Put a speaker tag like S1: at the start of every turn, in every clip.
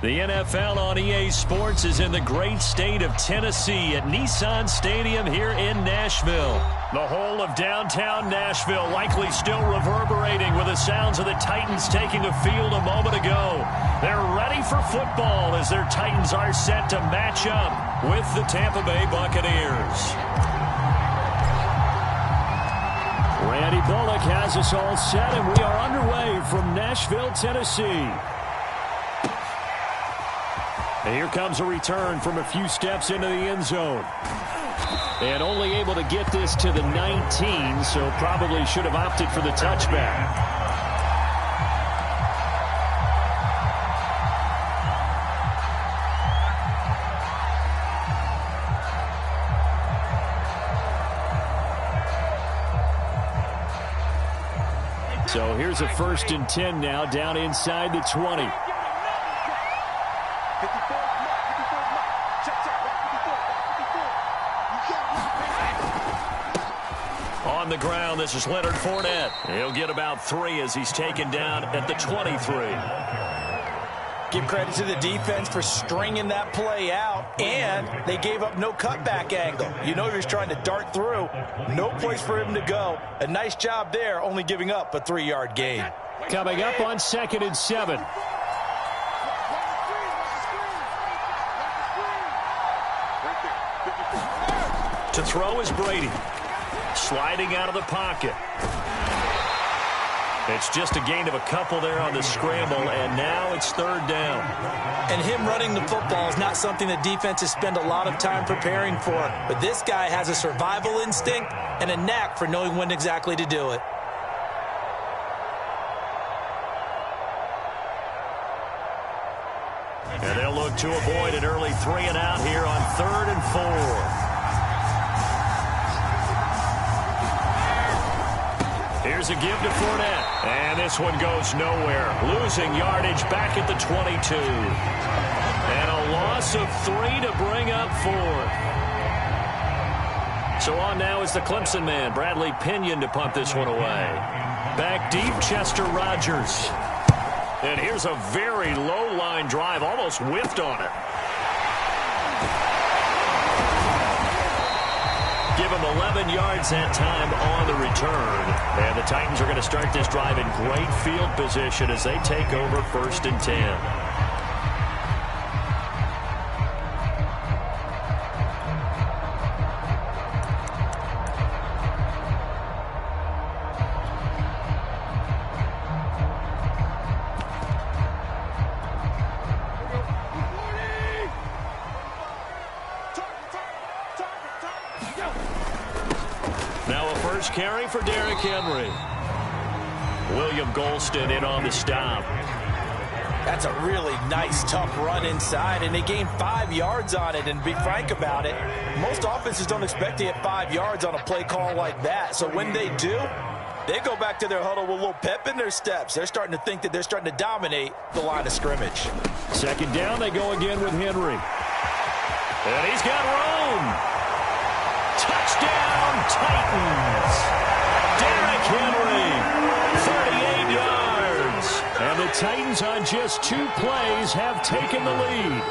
S1: The NFL on EA Sports is in the great state of Tennessee at Nissan Stadium here in Nashville. The whole of downtown Nashville likely still reverberating with the sounds of the Titans taking a field a moment ago. They're ready for football as their Titans are set to match up with the Tampa Bay Buccaneers. Randy Bullock has us all set, and we are underway from Nashville, Tennessee. And here comes a return from a few steps into the end zone. And only able to get this to the 19, so probably should have opted for the touchback. So here's a 1st and 10 now down inside the 20. On the ground, this is Leonard Fournette. He'll get about 3 as he's taken down at the 23.
S2: Give credit to the defense for stringing that play out, and they gave up no cutback angle. You know he was trying to dart through. No place for him to go. A nice job there, only giving up a 3-yard gain.
S1: Coming up on 2nd and 7. To throw is Brady. Sliding out of the pocket. It's just a gain of a couple there on the scramble, and now it's 3rd down.
S2: And him running the football is not something that defenses spend a lot of time preparing for. But this guy has a survival instinct and a knack for knowing when exactly to do it.
S1: And they'll look to avoid an early 3 and out here on 3rd and 4. Here's a give to Fournette. And this one goes nowhere. Losing yardage back at the 22. And a loss of 3 to bring up 4th. So on now is the Clemson man, Bradley Pinion, to punt this one away. Back deep, Chester Rogers. And here's a very low line drive, almost whiffed on it. Give him 11 yards that time on the return. And the Titans are going to start this drive in great field position as they take over 1st and 10. Carry for Derrick Henry. William Golston in on the stop.
S2: That's a really nice, tough run inside, and they gained 5 yards on it. And be frank about it, most offenses don't expect to get 5 yards on a play call like that. So when they do, they go back to their huddle with a little pep in their steps. They're starting to think that they're starting to dominate the line of scrimmage.
S1: 2nd down, they go again with Henry. And he's got room. Touchdown, Titans. Derrick Henry, 38 yards. And the Titans on just 2 plays have taken the lead.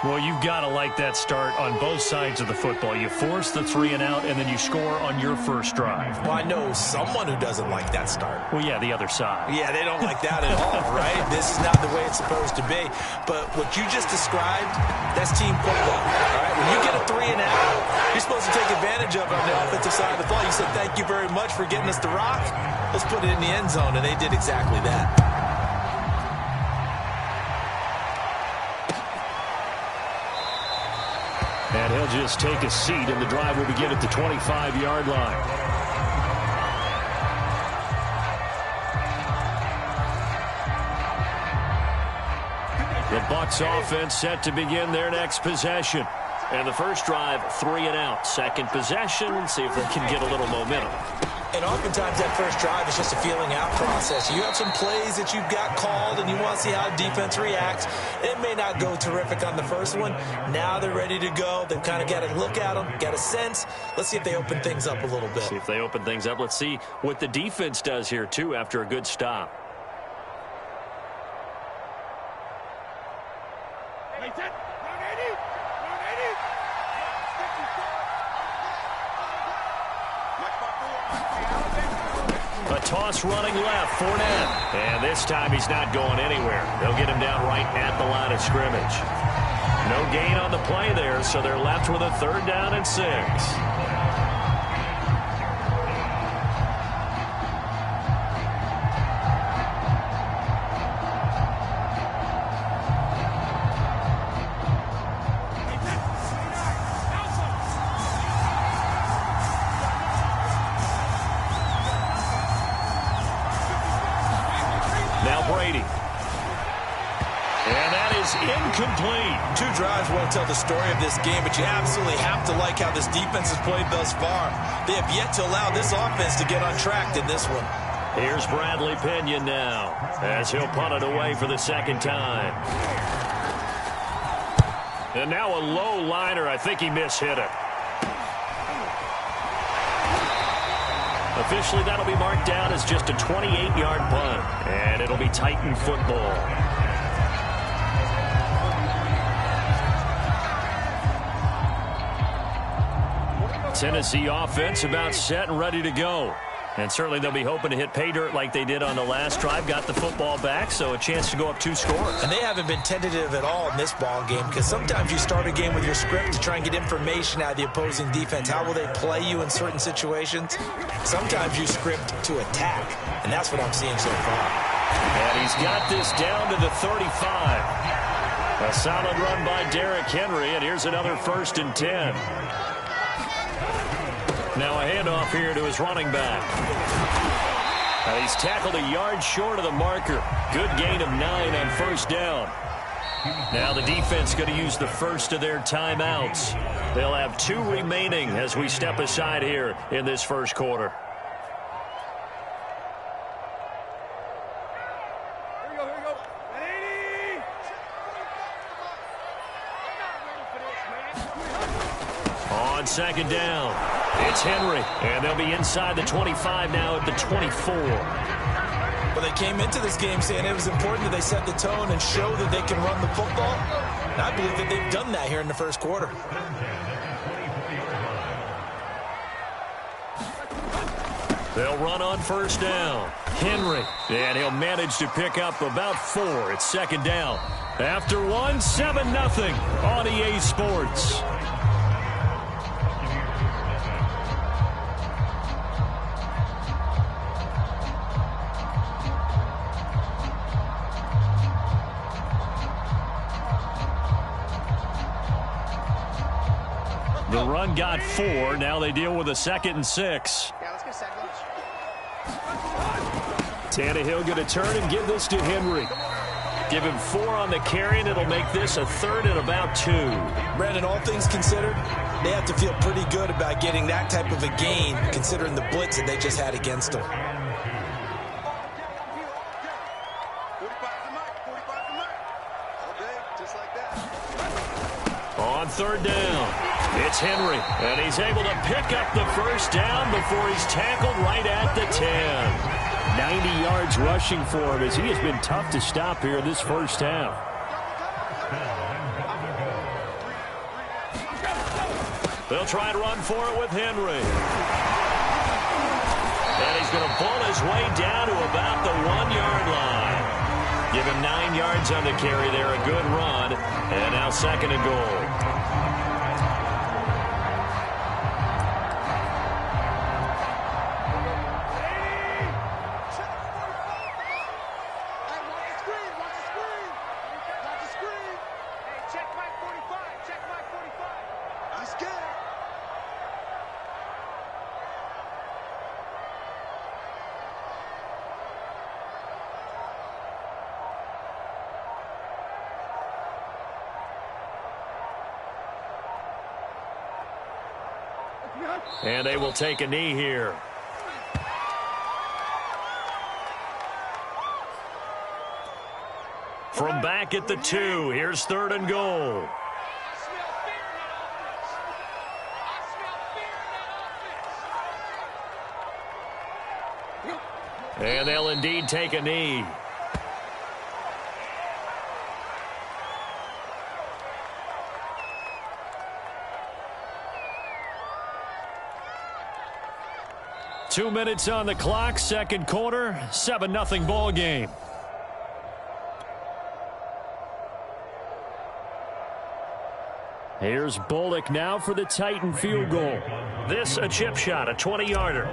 S1: Well, you've got to like that start on both sides of the football. You force the 3 and out, and then you score on your first drive.
S2: Well, I know someone who doesn't like that start.
S1: Well, yeah, the other side.
S2: Yeah, they don't like that at all, right? This is not the way it's supposed to be. But what you just described, that's team football, all right? When you get a 3 and out, you're supposed to take advantage of it on the offensive side of the ball. You said, thank you very much for getting us the rock. Let's put it in the end zone, and they did exactly that.
S1: And he'll just take a seat, and the drive will begin at the 25-yard line. The Bucs offense set to begin their next possession. And the first drive, 3 and out. 2nd possession, see if they can get a little momentum.
S2: And oftentimes that first drive is just a feeling out process. You have some plays that you've got called and you want to see how defense reacts. It may not go terrific on the first one. Now they're ready to go. They've kind of got to look at them, got a sense. Let's see if they open things up a little bit.
S1: See if they open things up. Let's see what the defense does here, too, after a good stop. toss running left, Fournette. And this time he's not going anywhere. They'll get him down right at the line of scrimmage. No gain on the play there, so they're left with a 3rd down and 6.
S2: Incomplete. 2 drives won't tell the story of this game, but you absolutely have to like how this defense has played thus far. They have yet to allow this offense to get untracked in this one.
S1: Here's Bradley Pinion now, as he'll punt it away for the 2nd time. And now a low liner. I think he mishit it. Officially, that'll be marked down as just a 28-yard punt, and it'll be Titan football. Tennessee offense about set and ready to go. And certainly they'll be hoping to hit pay dirt like they did on the last drive. Got the football back, so a chance to go up 2 scores.
S2: And they haven't been tentative at all in this ball game, because sometimes you start a game with your script to try and get information out of the opposing defense. How will they play you in certain situations? Sometimes you script to attack, and that's what I'm seeing so far.
S1: And he's got this down to the 35. A solid run by Derrick Henry, and here's another 1st and 10. Now a handoff here to his running back. He's tackled a yard short of the marker. Good gain of 9 on 1st down. Now the defense going to use the first of their timeouts. They'll have 2 remaining as we step aside here in this 1st quarter. On 2nd down, it's Henry, and they'll be inside the 25 now at the 24.
S2: Well, they came into this game saying it was important that they set the tone and show that they can run the football. And I believe that they've done that here in the 1st quarter.
S1: They'll run on 1st down. Henry, and he'll manage to pick up about 4. It's 2nd down. After 1, 7-0 on EA Sports. The run got 4. Now they deal with a 2nd and 6.
S3: Yeah, let's get second.
S1: Tannehill going to turn and give this to Henry. Give him 4 on the carry, and it'll make this a 3rd and about 2.
S2: Brandon, all things considered, they have to feel pretty good about getting that type of a gain, considering the blitz that they just had against them.
S1: On 3rd down, it's Henry, and he's able to pick up the 1st down before he's tackled right at the 10. 90 yards rushing for him as he has been tough to stop here in this 1st half. They'll try and run for it with Henry. And he's going to pull his way down to about the 1-yard line. Give him 9 yards on the carry there, a good run, and now 2nd and goal. And they will take a knee here. From back at the 2, here's 3rd and goal. And they'll indeed take a knee. 2 minutes on the clock, second quarter, 7-0 ball game. Here's Bullock now for the Titan field goal. This a chip shot, a 20-yarder.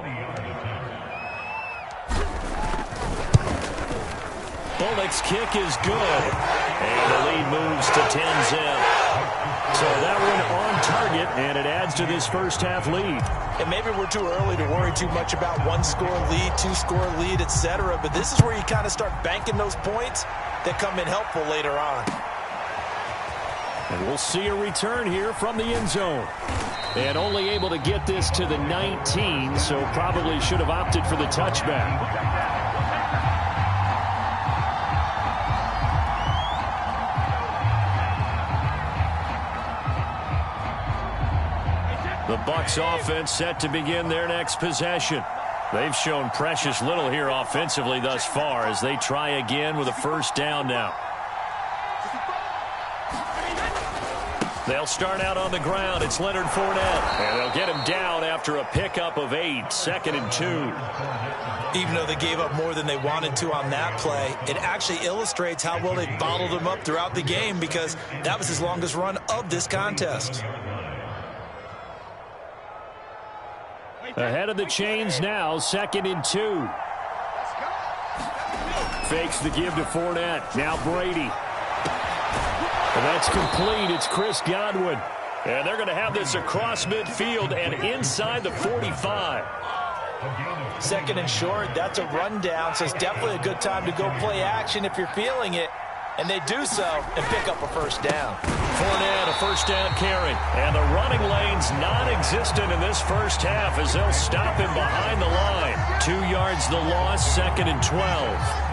S1: Bullock's kick is good. And the lead moves to 10-zip. So that one on target, and it adds to this first half lead.
S2: And maybe we're too early to worry too much about one-score lead, two-score lead, etc. But this is where you kind of start banking those points that come in helpful later on.
S1: And we'll see a return here from the end zone. And only able to get this to the 19, so probably should have opted for the touchback. The Bucs offense set to begin their next possession. They've shown precious little here offensively thus far as they try again with a first down now. They'll start out on the ground. It's Leonard Fournette. And they'll get him down after a pickup of 8, 2nd and 2.
S2: Even though they gave up more than they wanted to on that play, it actually illustrates how well they bottled him up throughout the game because that was his longest run of this contest.
S1: Ahead of the chains now, 2nd and 2. Fakes the give to Fournette. Now Brady. And that's complete. It's Chris Godwin. And they're going to have this across midfield and inside the 45.
S2: 2nd and short, that's a rundown, so it's definitely a good time to go play action if you're feeling it. And they do so and pick up a first down.
S1: Fournette, a first down carry. And the running lane's non-existent in this first half as they'll stop him behind the line. 2 yards the loss, 2nd and 12.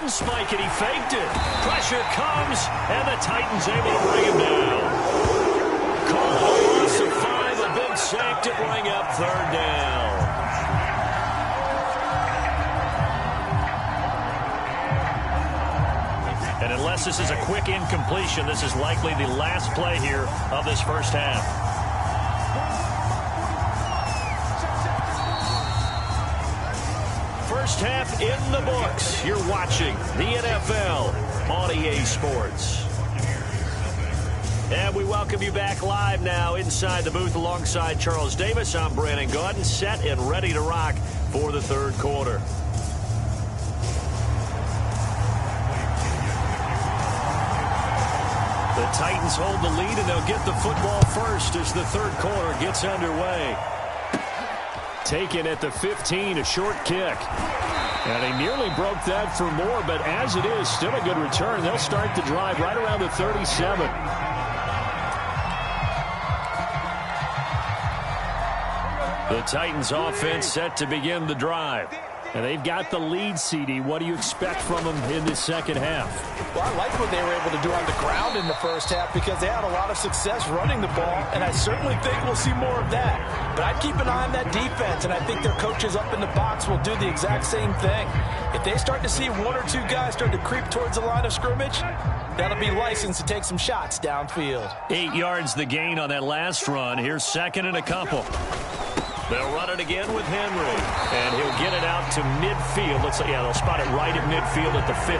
S1: Spike it, he faked it. Pressure comes, and the Titans able to bring him down. Call a loss of 5, a big sack to bring up 3rd down. And unless this is a quick incompletion, this is likely the last play here of this first half. First half in the books. You're watching the NFL on EA Sports. And we welcome you back live now inside the booth alongside Charles Davis. I'm Brandon Gaudin, set and ready to rock for the third quarter. The Titans hold the lead, and they'll get the football first as the third quarter gets underway. Taken at the 15, a short kick. And he nearly broke that for more, but as it is, still a good return. They'll start the drive right around the 37. The Titans offense set to begin the drive. And they've got the lead, CD. What do you expect from them in this second half?
S2: Well, I like what they were able to do on the ground in the first half because they had a lot of success running the ball, and I certainly think we'll see more of that. But I'd keep an eye on that defense, and I think their coaches up in the box will do the exact same thing. If they start to see 1 or 2 guys start to creep towards the line of scrimmage, that'll be licensed to take some shots downfield.
S1: 8 yards the gain on that last run. Here's 2nd and a couple. They'll run it again with Henry, and he'll get it out to midfield. They'll spot it right at midfield at the 50.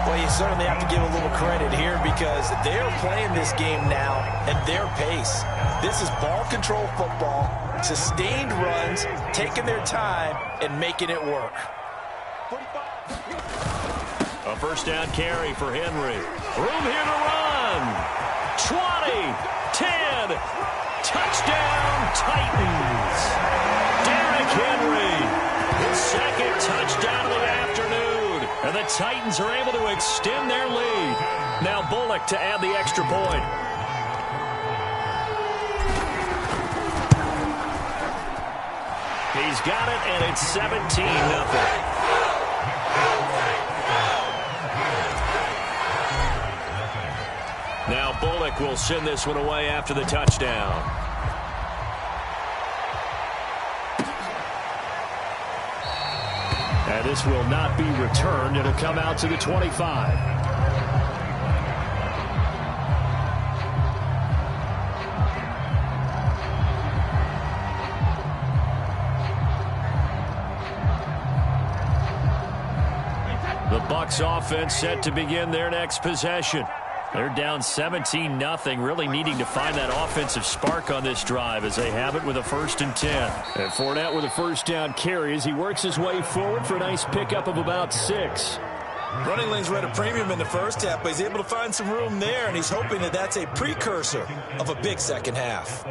S2: Well, you certainly have to give a little credit here because they're playing this game now at their pace. This is ball control football, sustained runs, taking their time, and making it work.
S1: A first down carry for Henry. Room here to run. 20, 10, touchdown Titans. Derrick Henry, his second touchdown of the afternoon. And the Titans are able to extend their lead. Now Bullock to add the extra point. He's got it, and it's 17-0. Now Bullock will send this one away after the touchdown. And this will not be returned. It'll come out to the 25. The Bucs offense set to begin their next possession. They're down 17-0, really needing to find that offensive spark on this drive as they have it with a 1st and 10. And Fournette with a first down carry as he works his way forward for a nice pickup of about 6.
S2: Running lanes were at a premium in the first half, but he's able to find some room there, and he's hoping that that's a precursor of a big second half.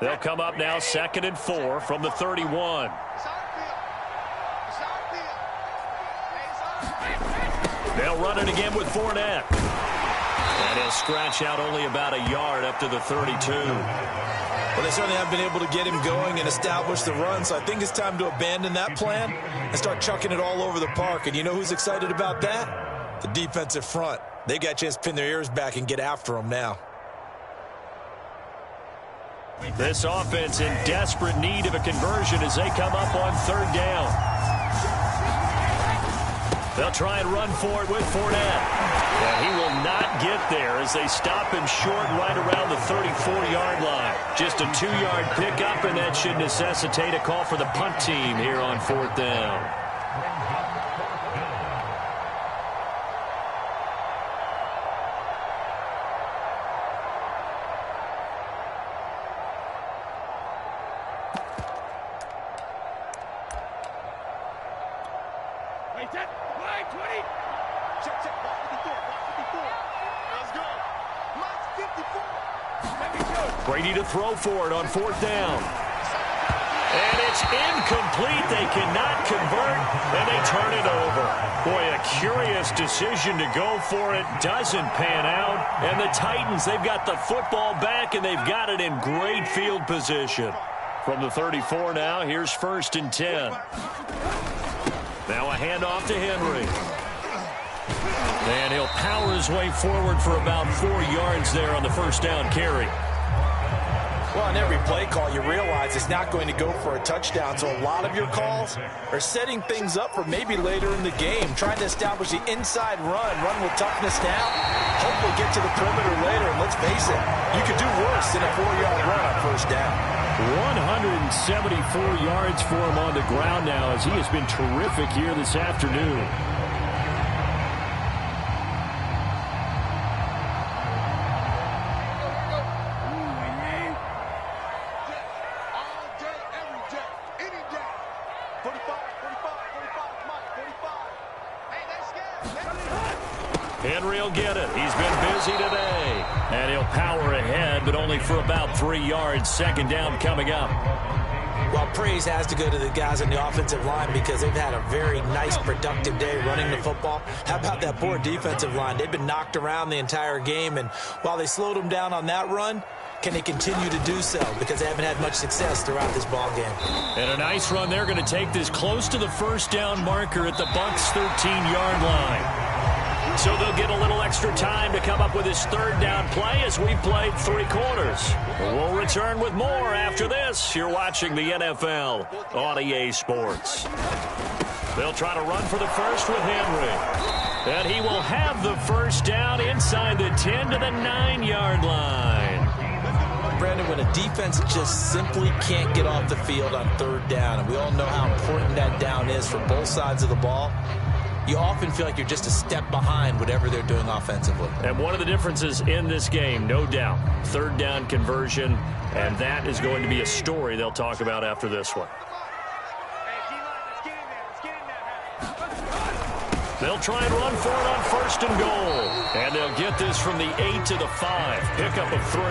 S1: They'll come up now 2nd and 4 from the 31. They'll run it again with Fournette. And he'll scratch out only about a yard up to the 32.
S2: Well, they certainly have been able to get him going and establish the run, so I think it's time to abandon that plan and start chucking it all over the park. And you know who's excited about that? The defensive front. They got a chance to pin their ears back and get after him now.
S1: This offense in desperate need of a conversion as they come up on 3rd down. They'll try and run for it with Fournette. And he will not get there as they stop him short right around the 34-yard line. Just a 2-yard pickup, and that should necessitate a call for the punt team here on 4th down. Brady to throw for it on 4th down. And it's incomplete. They cannot convert, and they turn it over. Boy, a curious decision to go for it. Doesn't pan out. And the Titans, they've got the football back, and they've got it in great field position. From the 34 now, here's 1st and 10. Now a handoff to Henry. And he'll power his way forward for about 4 yards there on the first down carry.
S2: Well, on every play call, you realize it's not going to go for a touchdown. So a lot of your calls are setting things up for maybe later in the game, trying to establish the inside run with toughness now, hopefully get to the perimeter later. And let's face it, you could do worse than a 4-yard run on first down.
S1: 174 yards for him on the ground now as he has been terrific here this afternoon. Henry will get it. He's been busy today. And he'll power ahead, but only for about 3 yards. 2nd down coming up.
S2: Well, praise has to go to the guys on the offensive line because they've had a very nice, productive day running the football. How about that poor defensive line? They've been knocked around the entire game, and while they slowed them down on that run, can they continue to do so? Because they haven't had much success throughout this ball game.
S1: And a nice run. They're going to take this close to the first down marker at the Bucs' 13-yard line. So they'll get a little extra time to come up with his 3rd down play as we played 3 quarters. We'll return with more after this. You're watching the NFL on EA Sports. They'll try to run for the first with Henry. And he will have the first down inside the 10 to the 9-yard line.
S2: Brandon, when a defense just simply can't get off the field on 3rd down, and we all know how important that down is for both sides of the ball, you often feel like you're just a step behind whatever they're doing offensively.
S1: And one of the differences in this game, no doubt, 3rd down conversion, and that is going to be a story they'll talk about after this one. They'll try and run for it on 1st and goal. And they'll get this from the 8 to the 5. Pickup of 3.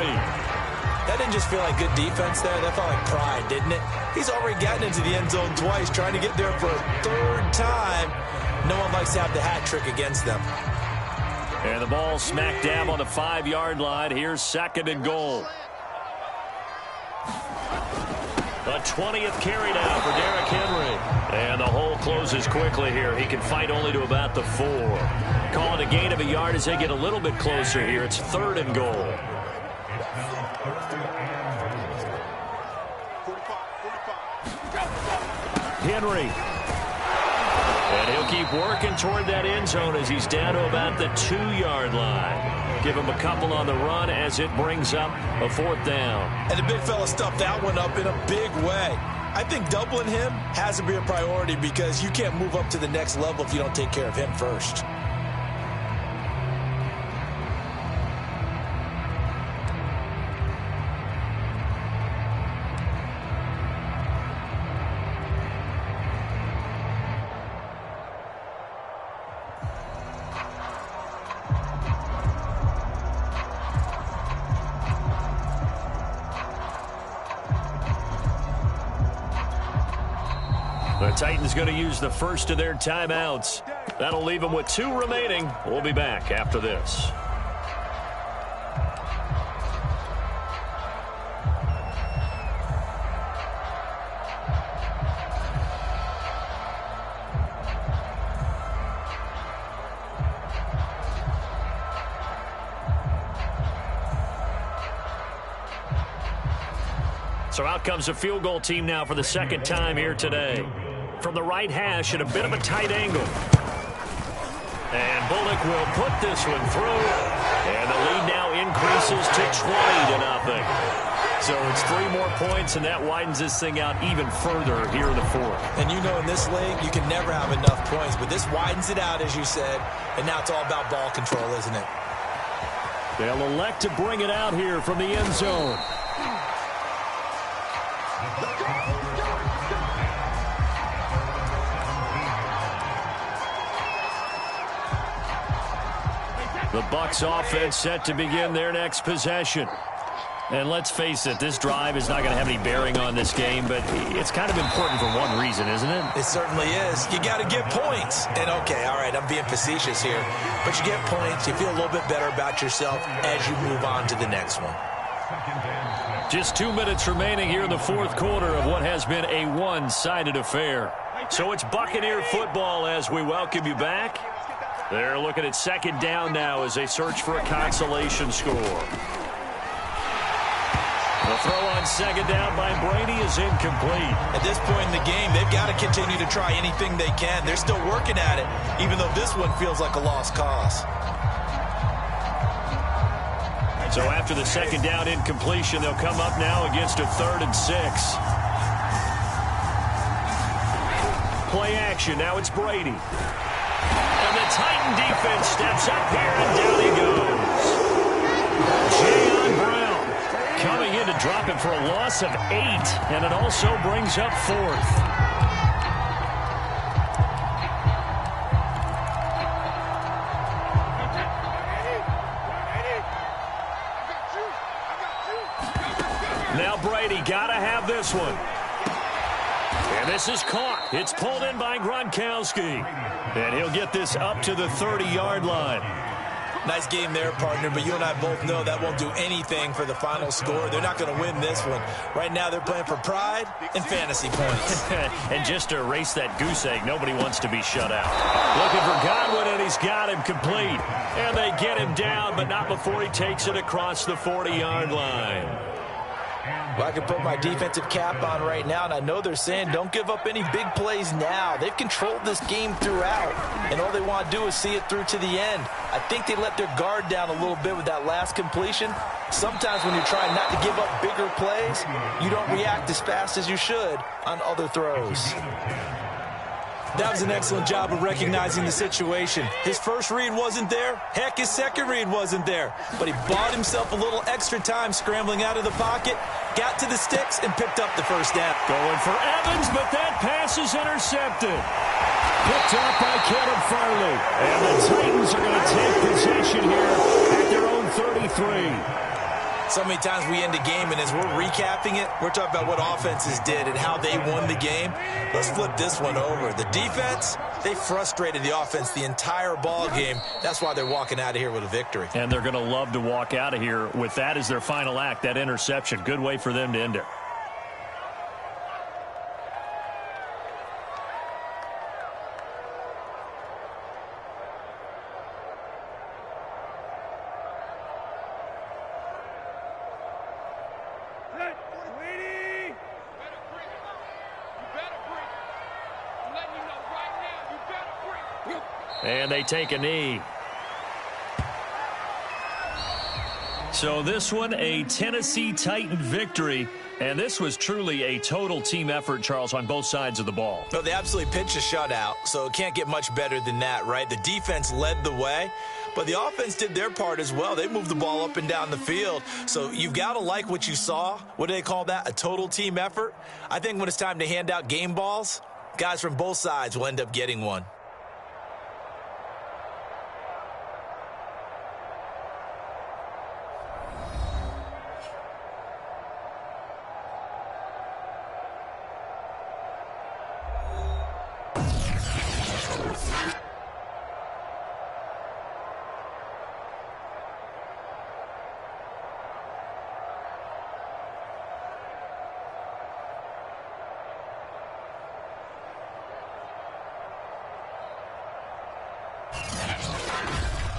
S2: That didn't just feel like good defense there. That felt like pride, didn't it? He's already gotten into the end zone twice, trying to get there for a 3rd time. No one likes to have the hat trick against them.
S1: And the ball smack dab on the 5-yard line. Here's 2nd and goal. A 20th carry now for Derrick Henry. And the hole closes quickly here. He can fight only to about the 4. Calling a gain of a yard as they get a little bit closer here. It's 3rd and goal. Henry. And he'll keep working toward that end zone as he's down to about the 2-yard line. Give him a couple on the run as it brings up a 4th down.
S2: And the big fella stuffed that one up in a big way. I think doubling him has to be a priority because you can't move up to the next level if you don't take care of him first.
S1: The Titans going to use the first of their timeouts. That'll leave them with 2 remaining. We'll be back after this. So out comes a field goal team now for the 2nd time here today. From the right hash at a bit of a tight angle. And Bullock will put this one through. And the lead now increases to 20-0. So it's 3 more points, and that widens this thing out even further here in the 4th.
S2: And you know in this league, you can never have enough points. But this widens it out, as you said. And now it's all about ball control, isn't it?
S1: They'll elect to bring it out here from the end zone. The Bucs offense set to begin their next possession. And let's face it, this drive is not going to have any bearing on this game, but it's kind of important for one reason, isn't it?
S2: It certainly is. You got to get points. And, okay, all right, I'm being facetious here. But you get points, you feel a little bit better about yourself as you move on to the next one.
S1: Just 2 minutes remaining here in the 4th quarter of what has been a one-sided affair. So it's Buccaneer football as we welcome you back. They're looking at 2nd down now as they search for a consolation score. The throw on 2nd down by Brady is incomplete.
S2: At this point in the game, they've got to continue to try anything they can. They're still working at it, even though this one feels like a lost cause.
S1: So after the 2nd down incompletion, they'll come up now against a 3rd and 6. Play action. Now it's Brady. And the Titan defense steps up here, and down he goes. Jayon Brown coming in to drop it for a loss of 8, and it also brings up 4th. Now Brady got to have this one. And this is caught. It's pulled in by Gronkowski. And he'll get this up to the 30-yard line.
S2: Nice game there, partner, but you and I both know that won't do anything for the final score. They're not going to win this one. Right now they're playing for pride and fantasy points.
S1: And just to erase that goose egg, nobody wants to be shut out. Looking for Godwin, and he's got him complete. And they get him down, but not before he takes it across the 40-yard line.
S2: Well, I can put my defensive cap on right now, and I know they're saying don't give up any big plays now. They've controlled this game throughout, and all they want to do is see it through to the end. I think they let their guard down a little bit with that last completion. Sometimes when you're trying not to give up bigger plays, you don't react as fast as you should on other throws. That was an excellent job of recognizing the situation. His first read wasn't there. Heck, his second read wasn't there. But he bought himself a little extra time scrambling out of the pocket, got to the sticks, and picked up the first down.
S1: Going for Evans, but that pass is intercepted. Picked up by Caleb Farley. And the Titans are going to take possession here at their own 33.
S2: So many times we end a game, and as we're recapping it, we're talking about what offenses did and how they won the game. Let's flip this one over. The defense, they frustrated the offense the entire ball game. That's why they're walking out of here with a victory.
S1: And they're going to love to walk out of here with that as their final act, that interception. Good way for them to end it. And they take a knee. So this one, a Tennessee Titan victory. And this was truly a total team effort, Charles, on both sides of the ball.
S2: No, they absolutely pitched a shutout, so it can't get much better than that, right? The defense led the way, but the offense did their part as well. They moved the ball up and down the field, so you've got to like what you saw. What do they call that? A total team effort? I think when it's time to hand out game balls, guys from both sides will end up getting one.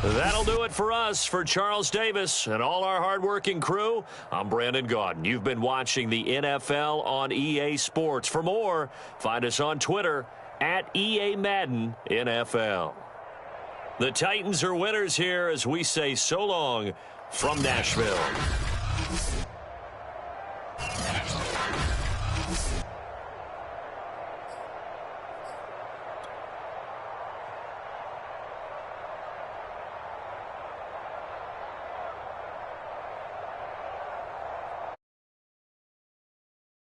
S1: That'll do it for us. For Charles Davis and all our hardworking crew, I'm Brandon Gaudin. You've been watching the NFL on EA Sports. For more, find us on Twitter at EA Madden NFL. The Titans are winners here as we say so long from Nashville.